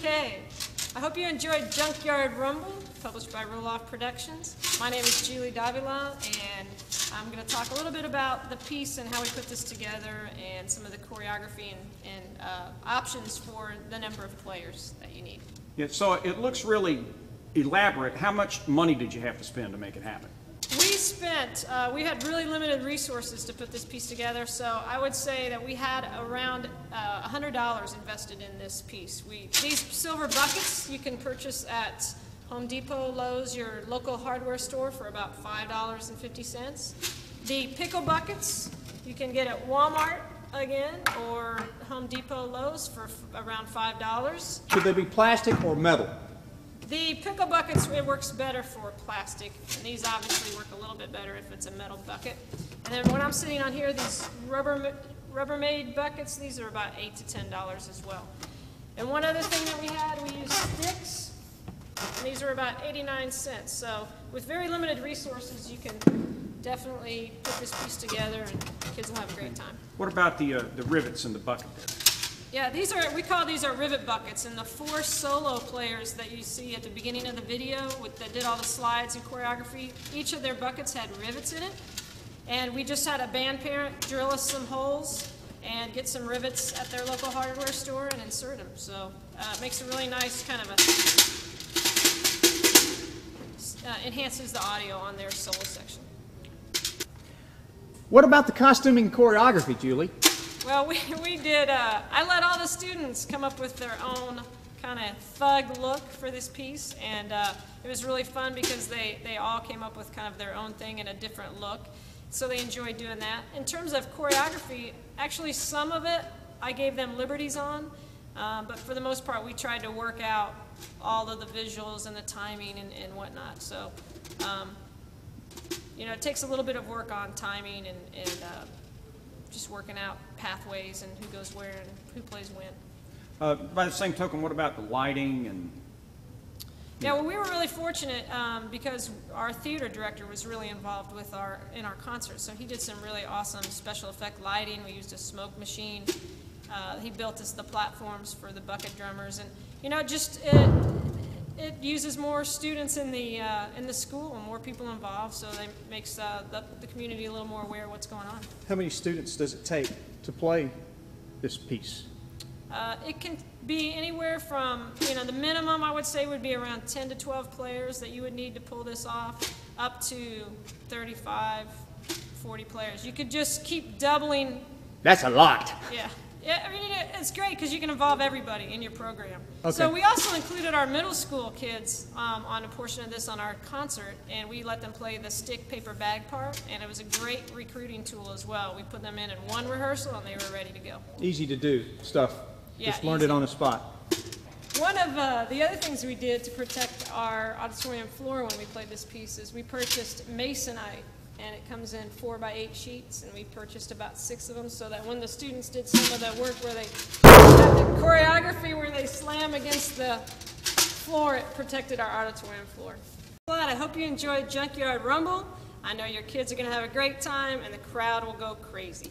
Okay, I hope you enjoyed Junkyard Rumble, published by Roll-Off Productions. My name is Julie Davila, and I'm going to talk a little bit about the piece and how we put this together and some of the choreography and options for the number of players that you need. Yeah, so it looks really elaborate. How much money did you have to spend to make it happen? We had really limited resources to put this piece together, so I would say that we had around $100 invested in this piece. These silver buckets you can purchase at Home Depot, Lowe's, your local hardware store for about $5.50. The pickle buckets you can get at Walmart again, or Home Depot, Lowe's for around $5. Should they be plastic or metal? The pickle buckets, it works better for plastic, and these obviously work a little bit better if it's a metal bucket. And then when I'm sitting on here, these Rubbermaid buckets, these are about $8 to $10 as well. And one other thing that we had, we used sticks, and these are about 89 cents. So with very limited resources, you can definitely put this piece together, and kids will have a great time. What about the rivets in the bucket there? Yeah, we call these our Rivet Buckets, and the 4 solo players that you see at the beginning of the video that did all the slides and choreography, each of their buckets had rivets in it, and we just had a band parent drill us some holes and get some rivets at their local hardware store and insert them. So it makes a really nice kind of enhances the audio on their solo section. What about the costuming and choreography, Julie? Well, we did, I let all the students come up with their own kind of thug look for this piece, and it was really fun because they all came up with kind of their own thing and a different look, so they enjoyed doing that. In terms of choreography, actually some of it I gave them liberties on, but for the most part we tried to work out all of the visuals and the timing and whatnot, so you know, it takes a little bit of work on timing and just working out pathways and who goes where and who plays when. By the same token, what about the lighting and? Yeah, well, we were really fortunate because our theater director was really involved with in our concert, so he did some really awesome special effect lighting. We used a smoke machine. He built us the platforms for the bucket drummers, and you know, it uses more students in the school and more people involved, so it makes the community a little more aware of what's going on. How many students does it take to play this piece? It can be anywhere from, you know, the minimum I would say would be around 10 to 12 players that you would need to pull this off, up to 35, 40 players. You could just keep doubling. That's a lot. Yeah. Yeah, I mean, it's great because you can involve everybody in your program. Okay. So we also included our middle school kids on a portion of this on our concert, and we let them play the stick paper bag part, and it was a great recruiting tool as well. We put them in one rehearsal, and they were ready to go. Easy to do stuff. Yeah, just learned it on the spot. One of the other things we did to protect our auditorium floor when we played this piece is we purchased masonite. And it comes in 4x8 sheets, and we purchased about 6 of them so that when the students did some of that work where they had the choreography where they slam against the floor, it protected our auditorium floor. I hope you enjoyed Junkyard Rumble. I know your kids are going to have a great time, and the crowd will go crazy.